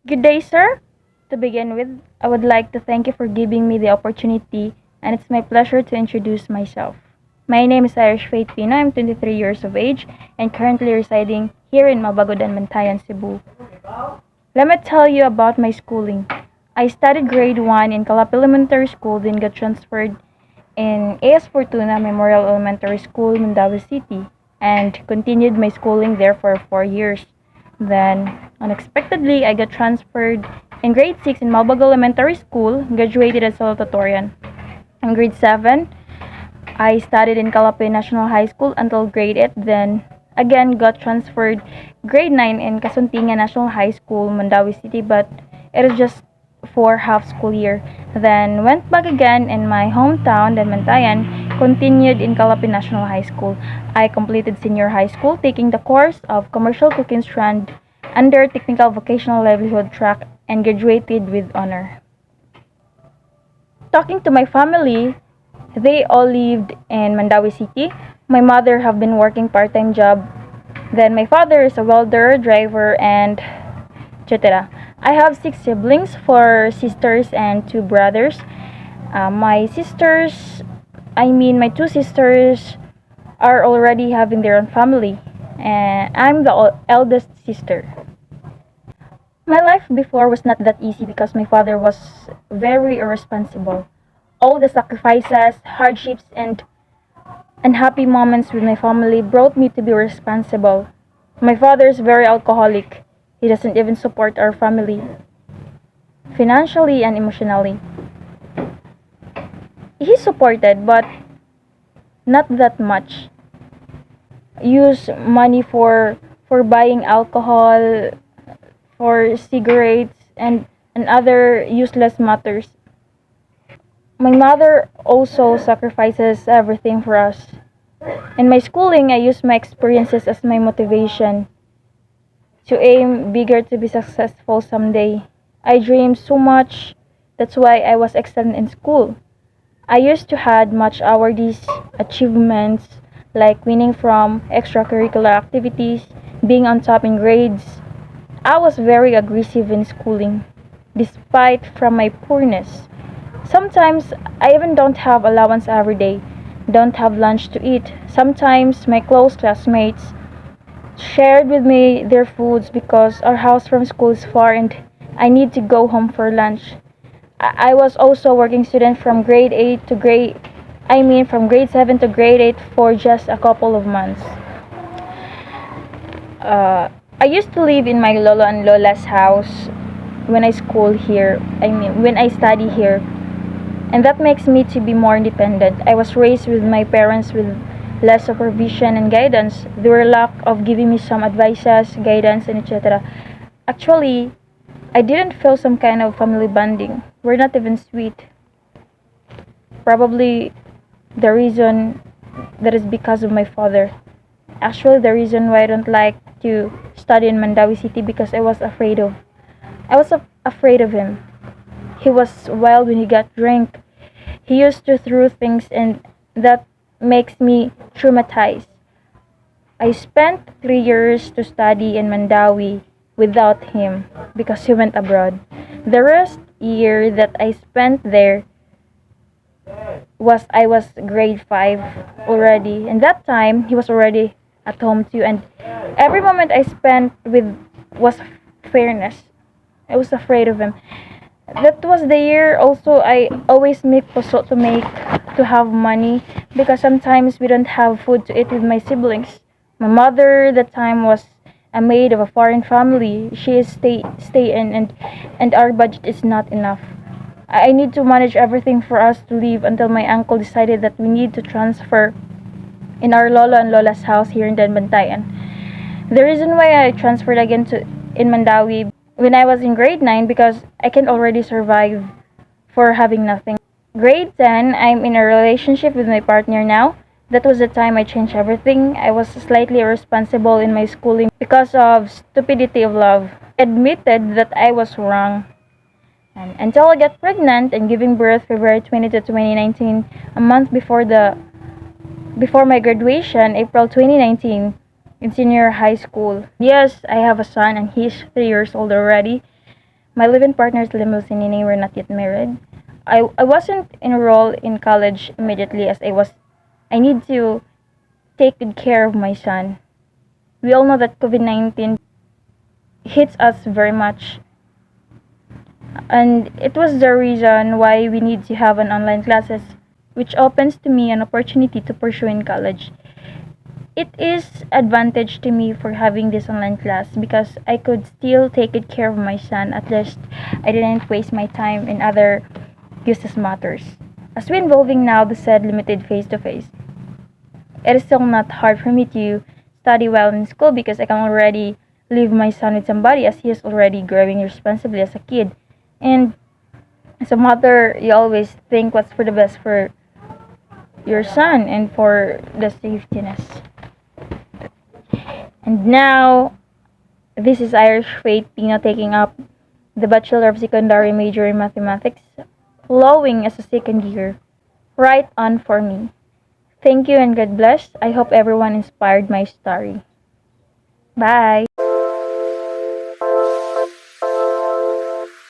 Good day, sir. To begin with, I would like to thank you for giving me the opportunity, and it's my pleasure to introduce myself. My name is Irish Faith Pino. I'm 23 years of age and currently residing here in Mabagodan, Mantayan, Cebu. Let me tell you about my schooling. I studied grade 1 in Calap Elementary School, then got transferred in AS Fortuna Memorial Elementary School, Mandawi City, and continued my schooling there for 4 years. Then, unexpectedly, I got transferred in grade 6 in Malbago Elementary School, graduated as salutatorian. In grade 7, I studied in Calapay National High School until grade 8, then again got transferred grade 9 in Kasuntingan National High School, Mandawi City, but it was just for half school year. Then went back again in my hometown, then Mantayan, continued in Calapay National High School. I completed senior high school, taking the course of Commercial Cooking Strand under Technical Vocational Livelihood track and graduated with honor. Talking to my family, they all lived in Mandawi City. My mother have been working part-time job. Then my father is a welder, driver, and etc. I have 6 siblings, 4 sisters and 2 brothers. My sisters, my 2 sisters are already having their own family, and I'm the eldest sister. My life before was not that easy because my father was very irresponsible. All the sacrifices, hardships, and unhappy moments with my family brought me to be responsible. My father is very alcoholic. He doesn't even support our family financially and emotionally. He supported, but not that much. Use money for buying alcohol, for cigarettes, and other useless matters. My mother also sacrifices everything for us. In my schooling, I use my experiences as my motivation to aim bigger to be successful someday. I dream so much. That's why I was excellent in school. I used to had much awards, achievements like winning from extracurricular activities, being on top in grades. I was very aggressive in schooling, despite from my poorness. Sometimes I even don't have allowance every day, don't have lunch to eat. Sometimes my close classmates shared with me their foods because our house from school is far and I need to go home for lunch. I was also working student from grade 8 to from grade 7 to grade 8 for just a couple of months. I used to live in my lolo and lola's house when when I study here, and that makes me to be more independent. I was raised with my parents with less supervision and guidance. They were lack of giving me some advices, guidance, and etc. Actually, I didn't feel some kind of family bonding. We're not even sweet. Probably the reason that is because of my father. Actually, the reason why I don't like to study in Mandawi City because I was afraid of him. He was wild when he got drunk. He used to throw things, and that makes me traumatized. I spent 3 years to study in Mandawi without him because he went abroad. The rest year that I spent there was I was grade 5 already, and that time he was already at home too, and every moment I spent with was fairness. I was afraid of him. That was the year also I always make puso to have money because sometimes we don't have food to eat with my siblings. My mother that time was a maid of a foreign family. She is stay in, and our budget is not enough. I need to manage everything for us to live until my uncle decided that we need to transfer in our lolo and lola's house here in Danbantayan. The reason why I transferred again to in Mandawi when I was in grade 9 because I can already survive for having nothing. Grade 10, I'm in a relationship with my partner now. That was the time I changed everything. I was slightly irresponsible in my schooling because of stupidity of love. Admitted that I was wrong. And until I got pregnant and giving birth February 20 to 2019, a month before my graduation, April 2019, in senior high school. Yes, I have a son and he's 3 years old already. My live-in partner's limousine and I were not yet married. I wasn't enrolled in college immediately as I need to take good care of my son. We all know that COVID-19 hits us very much, and it was the reason why we need to have an online classes, which opens to me an opportunity to pursue in college. It is advantage to me for having this online class because I could still take good care of my son. At least I didn't waste my time in other useless matters. As we involving now the said limited face to face, it is still not hard for me to study well in school because I can already leave my son with somebody as he is already growing responsibly as a kid. And as a mother, you always think what's for the best for your son and for the safetyness. And now, this is Irish Faith Pina taking up the Bachelor of Secondary major in Mathematics, flowing as a second year. Right on for me. Thank you and God bless. I hope everyone inspired my story. Bye.